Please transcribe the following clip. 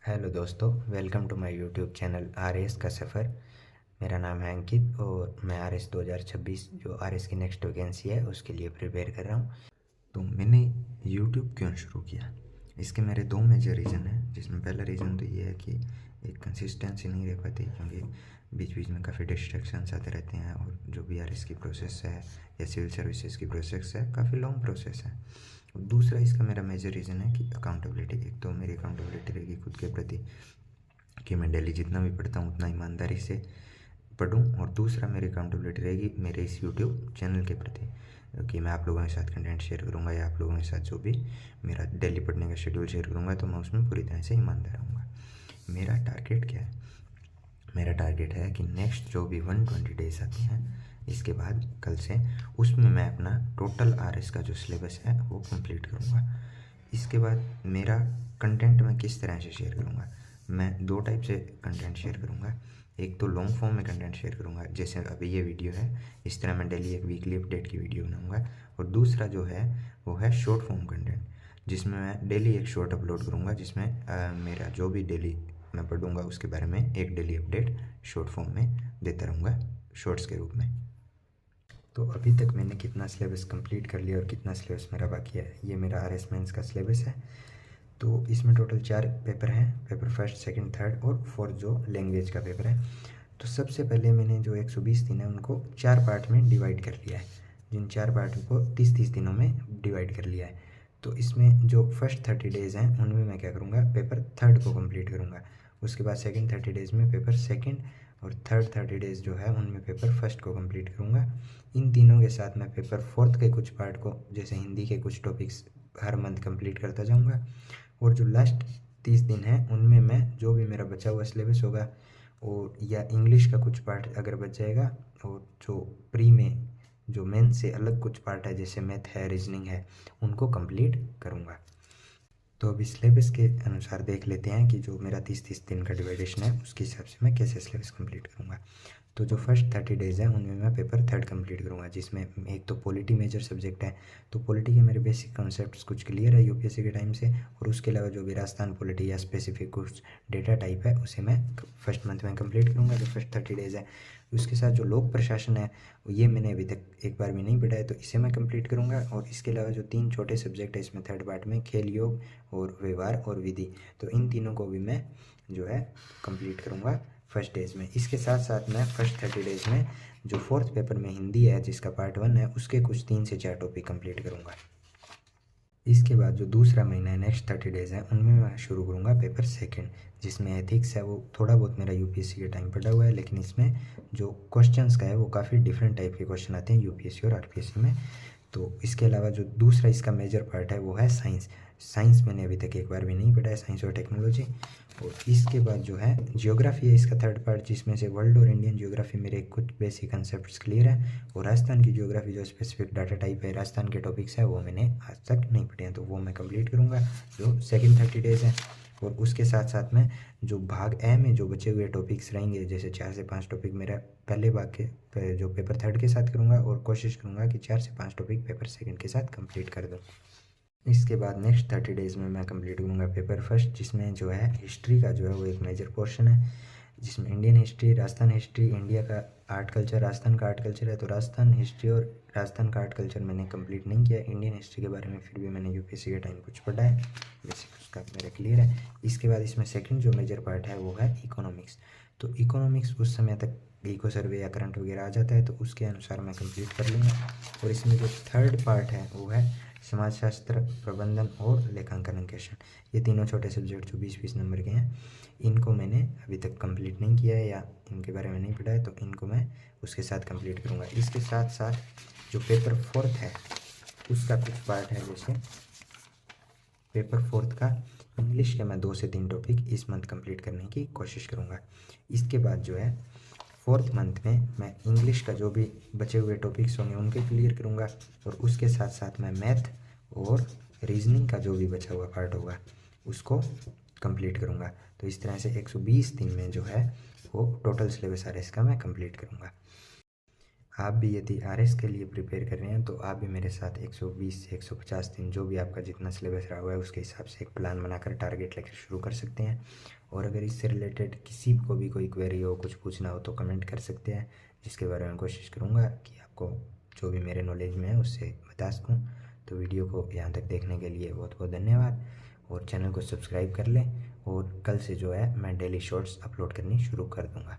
Hello दोस्तों, welcome to my YouTube channel R S का सफ़र। मेरा नाम है अंकित और मैं आर एस 2026 जो आर एस की नेक्स्ट वैकेंसी है उसके लिए प्रिपेयर कर रहा हूँ। तो मैंने यूट्यूब क्यों शुरू किया, इसके मेरे दो मेजर रीज़न हैं। जिसमें पहला रीज़न तो ये है कि एक कंसिस्टेंसी नहीं रह पाती, क्योंकि बीच बीच में काफ़ी डिस्ट्रैक्शंस आते रहते हैं और जो भी आर एस की प्रोसेस है या सिविल सर्विसेज की प्रोसेस है काफ़ी लॉन्ग प्रोसेस है। दूसरा इसका मेरा मेजर रीज़न है कि अकाउंटेबिलिटी। एक तो मेरी अकाउंटेबिलिटी रहेगी खुद के प्रति कि मैं डेली जितना भी पढ़ता हूँ उतना ईमानदारी से पढ़ूँ, और दूसरा मेरी अकाउंटेबिलिटी रहेगी मेरे इस यूट्यूब चैनल के प्रति कि मैं आप लोगों के साथ कंटेंट शेयर करूँगा या आप लोगों के साथ जो भी मेरा डेली पढ़ने का शेड्यूल शेयर करूँगा तो मैं उसमें पूरी तरह से ईमानदार रहूँगा। मेरा टारगेट क्या है? मेरा टारगेट है कि नेक्स्ट जो भी 120 डेज आते हैं इसके बाद कल से, उसमें मैं अपना टोटल आरएस का जो सिलेबस है वो कंप्लीट करूँगा। इसके बाद मेरा कंटेंट मैं किस तरह से शेयर करूँगा, मैं दो टाइप से कंटेंट शेयर करूँगा। एक तो लॉन्ग फॉर्म में कंटेंट शेयर करूँगा, जैसे अभी ये वीडियो है, इस तरह मैं डेली एक वीकली अपडेट की वीडियो बनाऊँगा। और दूसरा जो है वो है शॉर्ट फॉर्म कंटेंट, जिसमें मैं डेली एक शॉर्ट अपलोड करूँगा, जिसमें मेरा जो भी डेली मैं पढ़ूँगा उसके बारे में एक डेली अपडेट शॉर्ट फॉर्म में देता रहूँगा, शॉर्ट्स के रूप में। तो अभी तक मैंने कितना सिलेबस कंप्लीट कर लिया और कितना सिलेबस मेरा बाकी है, ये मेरा आर एस मेंस का सिलेबस है। तो इसमें टोटल 4 पेपर हैं, पेपर फर्स्ट, सेकंड, थर्ड और फोर्थ जो लैंग्वेज का पेपर है। तो सबसे पहले मैंने जो 120 दिन है उनको 4 पार्ट में डिवाइड कर लिया है, जिन 4 पार्ट को 30-30 दिनों में डिवाइड कर लिया है। तो इसमें जो फर्स्ट 30 डेज़ हैं उनमें मैं क्या करूँगा, पेपर थर्ड को कंप्लीट करूँगा। उसके बाद सेकंड 30 डेज़ में पेपर सेकंड, और थर्ड 30 डेज़ जो है उनमें पेपर फर्स्ट को कंप्लीट करूँगा। इन तीनों के साथ मैं पेपर फोर्थ के कुछ पार्ट को, जैसे हिंदी के कुछ टॉपिक्स, हर मंथ कंप्लीट करता जाऊँगा। और जो लास्ट 30 दिन हैं उनमें मैं जो भी मेरा बचा हुआ सिलेबस होगा, और या इंग्लिश का कुछ पार्ट अगर बच जाएगा, और जो प्री में जो मेन से अलग कुछ पार्ट है जैसे मैथ है, रीजनिंग है, उनको कंप्लीट करूँगा। तो अभी सिलेबस के अनुसार देख लेते हैं कि जो मेरा 30-30 दिन का डिवाइडेशन है उसके हिसाब से मैं कैसे सिलेबस कंप्लीट करूँगा। तो जो फर्स्ट 30 डेज़ हैं उनमें मैं पेपर थर्ड कंप्लीट करूँगा, जिसमें एक तो पॉलिटी मेजर सब्जेक्ट है। तो पॉलिटी के मेरे बेसिक कॉन्सेप्ट्स कुछ क्लियर है यूपीएससी के टाइम से, और उसके अलावा जो भी राजस्थान पॉलिटी या स्पेसिफिक कुछ डेटा टाइप है उसे मैं फर्स्ट मंथ में कंप्लीट करूँगा, जो फर्स्ट 30 डेज़ है। उसके साथ जो लोक प्रशासन है ये मैंने अभी तक एक बार भी नहीं पढ़ा है, तो इसे मैं कंप्लीट करूँगा। और इसके अलावा जो 3 छोटे सब्जेक्ट है इसमें थर्ड पार्ट में, खेल, योग और व्यवहार और विधि, तो इन तीनों को भी मैं जो है कंप्लीट करूँगा फर्स्ट डेज में। इसके साथ साथ मैं फर्स्ट 30 डेज़ में जो फोर्थ पेपर में हिंदी है जिसका पार्ट 1 है उसके कुछ 3 से 4 टॉपिक कंप्लीट करूँगा। इसके बाद जो दूसरा महीना है, नेक्स्ट 30 डेज़ है, उनमें मैं शुरू करूँगा पेपर सेकंड, जिसमें एथिक्स है। वो थोड़ा बहुत मेरा यूपीएससी के टाइम पढ़ा हुआ है, लेकिन इसमें जो क्वेश्चंस का है वो काफ़ी डिफरेंट टाइप के क्वेश्चन आते हैं यूपीएससी और आरपीएससी में। तो इसके अलावा जो दूसरा इसका मेजर पार्ट है वो है साइंस। साइंस मैंने अभी तक एक बार भी नहीं पढ़ा है, साइंस और टेक्नोलॉजी। और इसके बाद जो है जियोग्राफी है इसका थर्ड पार्ट, जिसमें से वर्ल्ड और इंडियन जियोग्राफी मेरे कुछ बेसिक कंसेप्ट्स क्लियर है। और राजस्थान की जियोग्राफी जो स्पेसिफिक डाटा टाइप है, राजस्थान के टॉपिक्स है, वो मैंने आज तक नहीं पढ़े हैं, तो वो मैं कंप्लीट करूँगा जो सेकंड 30 डेज़ है। और उसके साथ साथ में जो भाग ए में जो बचे हुए टॉपिक्स रहेंगे, जैसे 4 से 5 टॉपिक मेरा पहले भाग के जो पेपर थर्ड के साथ करूँगा, और कोशिश करूँगा कि 4 से 5 टॉपिक पेपर सेकंड के साथ कंप्लीट कर दूँ। इसके बाद नेक्स्ट 30 डेज़ में मैं कंप्लीट करूँगा पेपर फर्स्ट, जिसमें जो है हिस्ट्री का जो है वो एक मेजर पोर्शन है, जिसमें Indian history, Rajasthan history, India का आर्ट कल्चर, राजस्थान का आर्ट कल्चर है। तो राजस्थान हिस्ट्री और राजस्थान का आर्ट कल्चर मैंने कंप्लीट नहीं किया। इंडियन हिस्ट्री के बारे में फिर भी मैंने यूपीएससी के टाइम कुछ पढ़ा है, बेसिक उसका मेरा क्लियर है। इसके बाद इसमें सेकंड जो मेजर पार्ट है वो है इकोनॉमिक्स। तो इकोनॉमिक्स उस समय तक इको सर्वे या करंट वगैरह आ जाता है, तो उसके अनुसार मैं कंप्लीट कर लूँगा। और इसमें जो थर्ड पार्ट है वो है समाजशास्त्र, प्रबंधन और लेखांकन अंकेक्षण। ये तीनों छोटे सब्जेक्ट जो 20-20 नंबर के हैं, इनको मैंने अभी तक कंप्लीट नहीं किया है या इनके बारे में नहीं पढ़ा है, तो इनको मैं उसके साथ कंप्लीट करूँगा। इसके साथ साथ जो पेपर फोर्थ है उसका कुछ पार्ट है, जैसे पेपर फोर्थ का इंग्लिश के मैं 2 से 3 टॉपिक इस मंथ कंप्लीट करने की कोशिश करूँगा। इसके बाद जो है फोर्थ मंथ में मैं इंग्लिश का जो भी बचे हुए टॉपिक्स होंगे उनके क्लियर करूँगा, और उसके साथ साथ मैं मैथ और रीजनिंग का जो भी बचा हुआ पार्ट होगा उसको कंप्लीट करूँगा। तो इस तरह से 120 दिन में जो है वो टोटल सिलेबस आरएस का मैं कंप्लीट करूँगा। आप भी यदि आरएस के लिए प्रिपेयर कर रहे हैं तो आप भी मेरे साथ 120 से 150 दिन जो भी आपका जितना सिलेबस रहा हुआ है उसके हिसाब से एक प्लान बनाकर टारगेट लेकर शुरू कर सकते हैं। और अगर इससे रिलेटेड किसी को भी कोई क्वेरी हो, कुछ पूछना हो तो कमेंट कर सकते हैं, जिसके बारे में कोशिश करूँगा कि आपको जो भी मेरे नॉलेज में है उससे बता सकूँ। तो वीडियो को यहाँ तक देखने के लिए बहुत बहुत धन्यवाद, और चैनल को सब्सक्राइब कर लें। और कल से जो है मैं डेली शॉर्ट्स अपलोड करनी शुरू कर दूँगा।